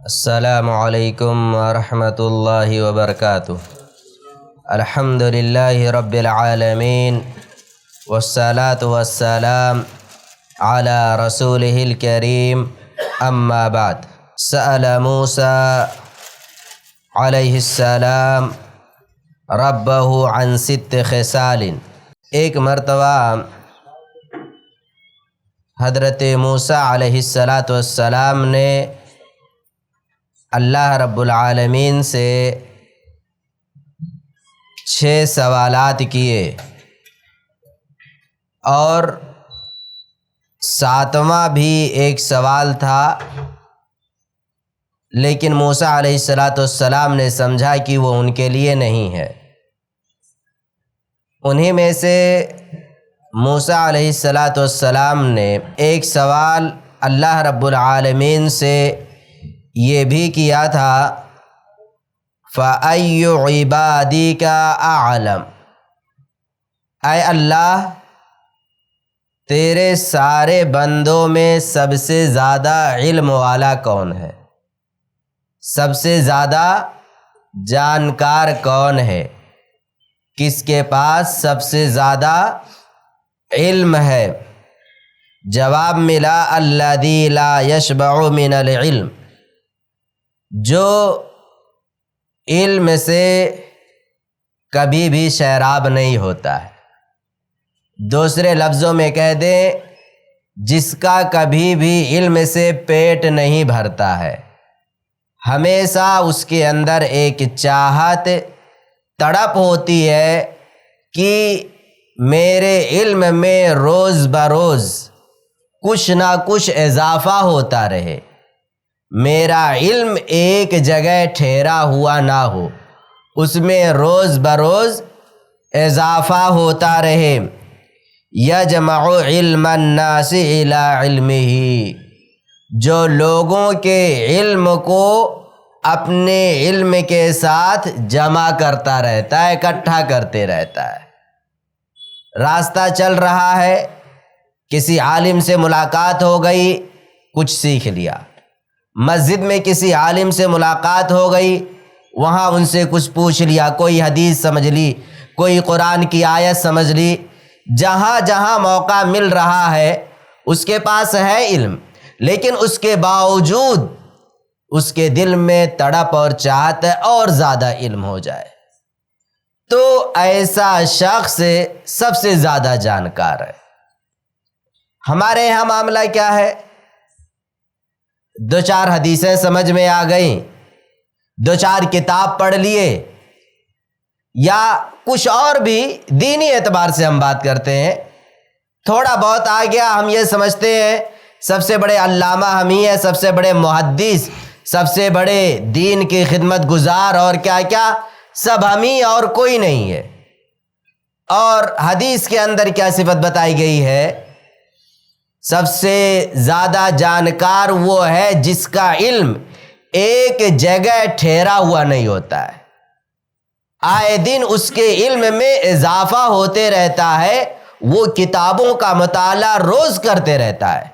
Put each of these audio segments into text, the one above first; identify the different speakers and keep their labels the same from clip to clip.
Speaker 1: السلام علیکم ورحمۃ اللہ وبرکاتہ۔ الحمد للہ رب العالمین والصلاة والسلام علی رسولہ الکریم، اما بعد۔ سأل موسیٰ علیہ السلام ربہ عن 6 خصال۔ ایک مرتبہ حضرت موسیٰ علیہ السلام نے اللہ رب العالمین سے 6 سوالات کیے اور 7واں بھی ایک سوال تھا، لیکن موسیٰ علیہ السلام نے سمجھا کہ وہ ان کے لیے نہیں ہے۔ انہی میں سے موسیٰ علیہ السلام نے ایک سوال اللہ رب العالمین سے یہ بھی کیا تھا، فَأَيُّ عِبَادِكَ أَعْلَمُ، اے اللہ تیرے سارے بندوں میں سب سے زیادہ علم والا کون ہے، سب سے زیادہ جانکار کون ہے، کس کے پاس سب سے زیادہ علم ہے؟ جواب ملا الذی لا یشبع من العلم، جو علم سے کبھی بھی سیراب نہیں ہوتا ہے۔ دوسرے لفظوں میں کہہ دیں، جس کا کبھی بھی علم سے پیٹ نہیں بھرتا ہے، ہمیشہ اس کے اندر ایک چاہت تڑپ ہوتی ہے کہ میرے علم میں روز بروز کچھ نہ کچھ اضافہ ہوتا رہے، میرا علم ایک جگہ ٹھہرا ہوا نہ ہو، اس میں روز بروز اضافہ ہوتا رہے۔ یجمع علم الناس الی علمہ، جو لوگوں کے علم کو اپنے علم کے ساتھ جمع کرتا رہتا ہے، اکٹھا کرتے رہتا ہے۔ راستہ چل رہا ہے، کسی عالم سے ملاقات ہو گئی، کچھ سیکھ لیا۔ مسجد میں کسی عالم سے ملاقات ہو گئی، وہاں ان سے کچھ پوچھ لیا، کوئی حدیث سمجھ لی، کوئی قرآن کی آیت سمجھ لی۔ جہاں جہاں موقع مل رہا ہے اس کے پاس ہے علم، لیکن اس کے باوجود اس کے دل میں تڑپ اور چاہت ہے اور زیادہ علم ہو جائے، تو ایسا شخص سب سے زیادہ جانکار ہے۔ ہمارے یہاں معاملہ کیا ہے؟ 2-4 حدیثیں سمجھ میں آ گئیں، 2-4 کتاب پڑھ لیے، یا کچھ اور بھی دینی اعتبار سے ہم بات کرتے ہیں، تھوڑا بہت آ گیا، ہم یہ سمجھتے ہیں سب سے بڑے علامہ ہم ہی ہیں، سب سے بڑے محدث، سب سے بڑے دین کی خدمت گزار، اور کیا کیا سب ہم ہی، اور کوئی نہیں ہے۔ اور حدیث کے اندر کیا صفت بتائی گئی ہے؟ سب سے زیادہ جانکار وہ ہے جس کا علم ایک جگہ ٹھہرا ہوا نہیں ہوتا ہے، آئے دن اس کے علم میں اضافہ ہوتے رہتا ہے، وہ کتابوں کا مطالعہ روز کرتے رہتا ہے۔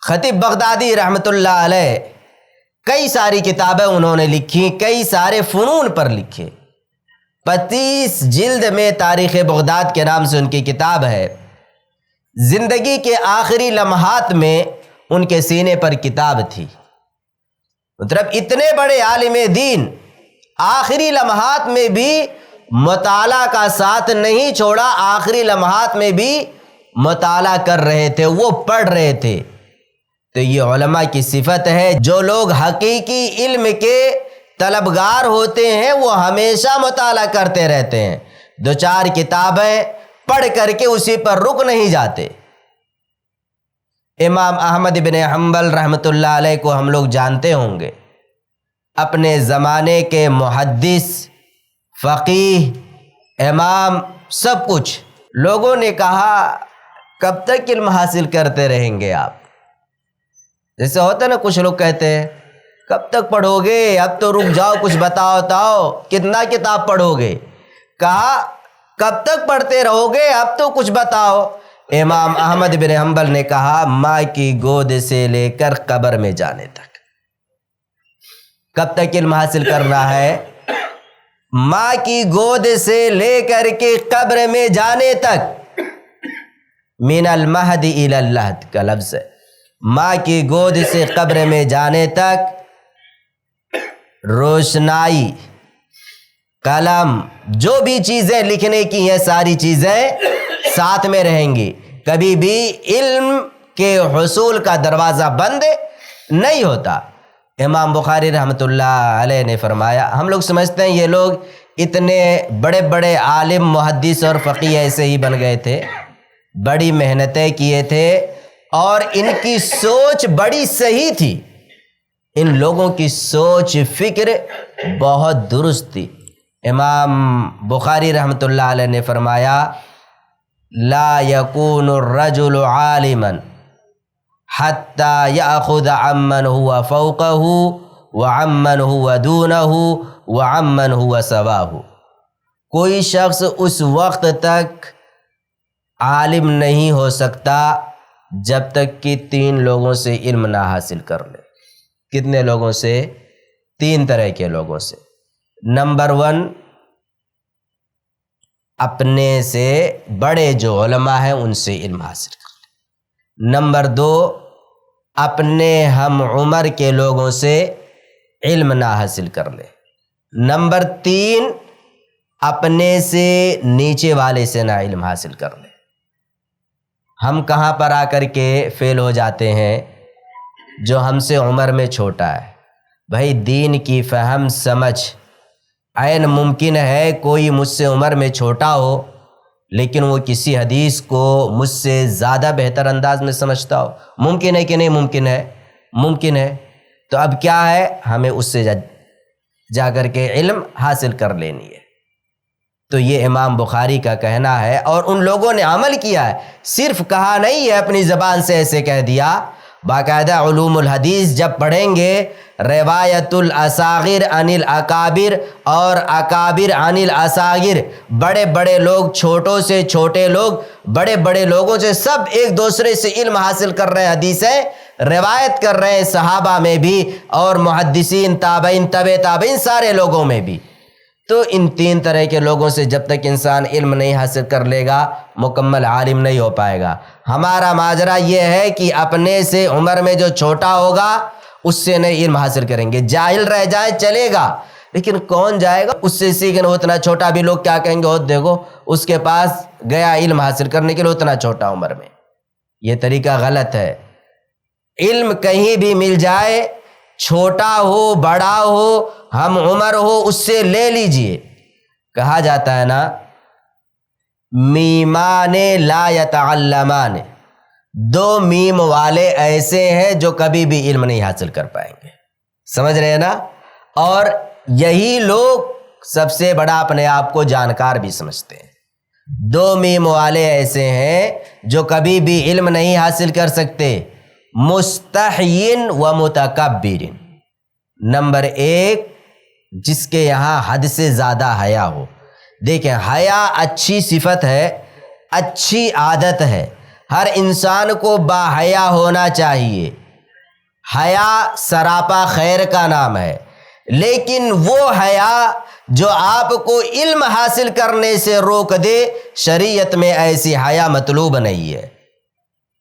Speaker 1: خطیب بغدادی رحمۃ اللہ علیہ کئی ساری کتابیں انہوں نے لکھی، کئی سارے فنون پر لکھے۔ 25 جلد میں تاریخ بغداد کے نام سے ان کی کتاب ہے۔ زندگی کے آخری لمحات میں ان کے سینے پر کتاب تھی، مطلب اتنے بڑے عالم دین آخری لمحات میں بھی مطالعہ کا ساتھ نہیں چھوڑا، آخری لمحات میں بھی مطالعہ کر رہے تھے، وہ پڑھ رہے تھے۔ تو یہ علماء کی صفت ہے، جو لوگ حقیقی علم کے طلبگار ہوتے ہیں وہ ہمیشہ مطالعہ کرتے رہتے ہیں، 2-4 کتابیں پڑھ کر کے اسی پر رک نہیں جاتے۔ امام احمد بن حنبل رحمۃ اللہ علیہ کو ہم لوگ جانتے ہوں گے، اپنے زمانے کے محدث، فقیہ، امام، سب کچھ۔ لوگوں نے کہا کب تک علم حاصل کرتے رہیں گے آپ؟ جیسے ہوتا ہے نا، کچھ لوگ کہتے ہیں کب تک پڑھو گے، اب تو رک جاؤ، کچھ بتاؤ، کتنا کتاب پڑھو گے؟ کہا کب تک پڑھتے رہو گے، اب تو کچھ بتاؤ۔ امام احمد بن حنبل نے کہا ماں کی گود سے لے کر قبر میں جانے تک۔ کب تک علم حاصل کرنا ہے؟ ماں کی گود سے لے کر کے قبر میں جانے تک، من المہد الی اللحد کا لفظ ہے، ماں کی گود سے قبر میں جانے تک روشنائی، قلم، جو بھی چیزیں لکھنے کی ہیں ساری چیزیں ساتھ میں رہیں گی، کبھی بھی علم کے حصول کا دروازہ بند نہیں ہوتا۔ امام بخاری رحمۃ اللہ علیہ نے فرمایا، ہم لوگ سمجھتے ہیں یہ لوگ اتنے بڑے بڑے عالم، محدث اور فقیہ ایسے ہی بن گئے تھے، بڑی محنتیں کیے تھے اور ان کی سوچ بڑی صحیح تھی، ان لوگوں کی سوچ فکر بہت درست تھی۔ امام بخاری رحمۃ اللہ علیہ نے فرمایا، لا یکون الرجل عالما حتی یأخذ عمن هو فوقه وعمن هو دونه وعمن هو سواه۔ کوئی شخص اس وقت تک عالم نہیں ہو سکتا جب تک کہ 3 لوگوں سے علم نہ حاصل کر لے۔ کتنے لوگوں سے؟ 3 طرح کے لوگوں سے۔ نمبر 1، اپنے سے بڑے جو علماء ہیں ان سے علم حاصل کر لے۔ نمبر 2، اپنے ہم عمر کے لوگوں سے علم نہ حاصل کر لے۔ نمبر 3، اپنے سے نیچے والے سے نہ علم حاصل کر لے۔ ہم کہاں پر آ کر کے فیل ہو جاتے ہیں؟ جو ہم سے عمر میں چھوٹا ہے۔ بھائی دین کی فہم سمجھ، عین ممکن ہے کوئی مجھ سے عمر میں چھوٹا ہو لیکن وہ کسی حدیث کو مجھ سے زیادہ بہتر انداز میں سمجھتا ہو، ممکن ہے کہ نہیں ممکن ہے؟ ممکن ہے۔ تو اب کیا ہے؟ ہمیں اس سے جا کر کے علم حاصل کر لینی ہے۔ تو یہ امام بخاری کا کہنا ہے اور ان لوگوں نے عمل کیا ہے، صرف کہا نہیں ہے اپنی زبان سے ایسے کہہ دیا، باقاعدہ علوم الحدیث جب پڑھیں گے، روایت الاصاغر عن الاکابر اور اکابر عن الاصاغر، بڑے بڑے لوگ چھوٹوں سے، چھوٹے لوگ بڑے بڑے لوگوں سے، سب ایک دوسرے سے علم حاصل کر رہے ہیں، حدیثیں روایت کر رہے ہیں، صحابہ میں بھی اور محدثین، تابعین، تبع تابعین، سارے لوگوں میں بھی۔ تو ان 3 طرح کے لوگوں سے جب تک انسان علم نہیں حاصل کر لے گا مکمل عالم نہیں ہو پائے گا۔ ہمارا ماجرا یہ ہے کہ اپنے سے عمر میں جو چھوٹا ہوگا اس سے نہیں علم حاصل کریں گے، جاہل رہ جائے چلے گا لیکن کون جائے گا اس سے سیکھنے؟ اتنا چھوٹا بھی لوگ کیا کہیں گے، دیکھو اس کے پاس گیا علم حاصل کرنے کے لیے اتنا چھوٹا عمر میں۔ یہ طریقہ غلط ہے۔ علم کہیں بھی مل جائے، چھوٹا ہو بڑا ہو ہم عمر ہو، اس سے لے لیجئے۔ کہا جاتا ہے نا، میمان لا یتعلمان، 2 میم والے ایسے ہیں جو کبھی بھی علم نہیں حاصل کر پائیں گے، سمجھ رہے ہیں نا؟ اور یہی لوگ سب سے بڑا اپنے آپ کو جانکار بھی سمجھتے ہیں۔ 2 میم والے ایسے ہیں جو کبھی بھی علم نہیں حاصل کر سکتے، مستحین و متکبر۔ نمبر 1، جس کے یہاں حد سے زیادہ حیا ہو۔ دیکھیں، حیا اچھی صفت ہے، اچھی عادت ہے، ہر انسان کو باحیا ہونا چاہیے۔ حیا سراپا خیر کا نام ہے، لیکن وہ حیا جو آپ کو علم حاصل کرنے سے روک دے، شریعت میں ایسی حیا مطلوب نہیں ہے۔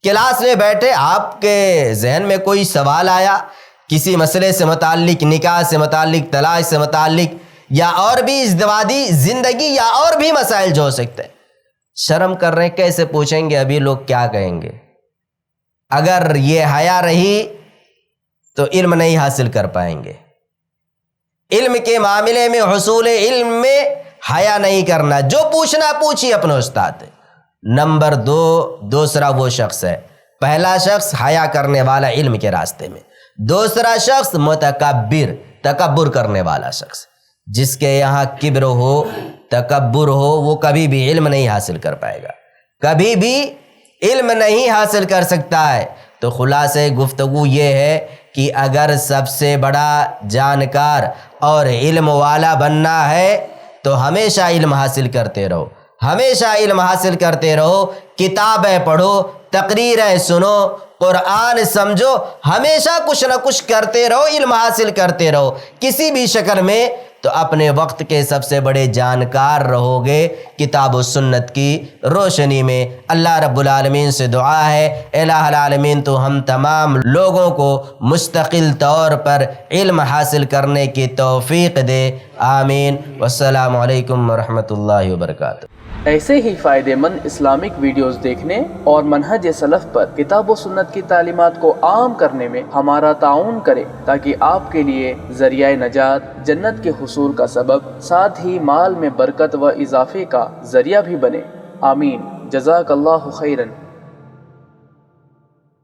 Speaker 1: کلاس میں بیٹھے آپ کے ذہن میں کوئی سوال آیا کسی مسئلے سے متعلق، نکاح سے متعلق، طلاق سے متعلق، یا اور بھی ازدواجی زندگی یا اور بھی مسائل جو ہو سکتے ہیں، شرم کر رہے ہیں، کیسے پوچھیں گے ابھی لوگ کیا کہیں گے؟ اگر یہ حیا رہی تو علم نہیں حاصل کر پائیں گے۔ علم کے معاملے میں، حصول علم میں حیا نہیں کرنا، جو پوچھنا پوچھیے اپنے استاد۔ نمبر 2، دوسرا وہ شخص ہے، پہلا شخص حیا کرنے والا علم کے راستے میں، دوسرا شخص متکبر، تکبر کرنے والا شخص۔ جس کے یہاں کبر ہو، تکبر ہو، وہ کبھی بھی علم نہیں حاصل کر پائے گا، کبھی بھی علم نہیں حاصل کر سکتا ہے۔ تو خلاصہ گفتگو یہ ہے کہ اگر سب سے بڑا جانکار اور علم والا بننا ہے تو ہمیشہ علم حاصل کرتے رہو، ہمیشہ علم حاصل کرتے رہو، کتابیں پڑھو، تقریریں سنو، قرآن سمجھو، ہمیشہ کچھ نہ کچھ کرتے رہو، علم حاصل کرتے رہو کسی بھی شکل میں، تو اپنے وقت کے سب سے بڑے جانکار رہو گے کتاب و سنت کی روشنی میں۔ اللہ رب العالمین سے دعا ہے الہ العالمین تو ہم تمام لوگوں کو مستقل طور پر علم حاصل کرنے کی توفیق دے، آمین۔ والسلام علیکم ورحمۃ اللہ وبرکاتہ۔
Speaker 2: ایسے ہی فائدہ مند اسلامک ویڈیوز دیکھنے اور منہج سلف پر کتاب و سنت کی تعلیمات کو عام کرنے میں ہمارا تعاون کریں، تاکہ آپ کے لیے ذریعہ نجات، جنت کے حصول کا سبب، ساتھ ہی مال میں برکت و اضافے کا ذریعہ بھی بنے، آمین۔ جزاک اللہ خیرن۔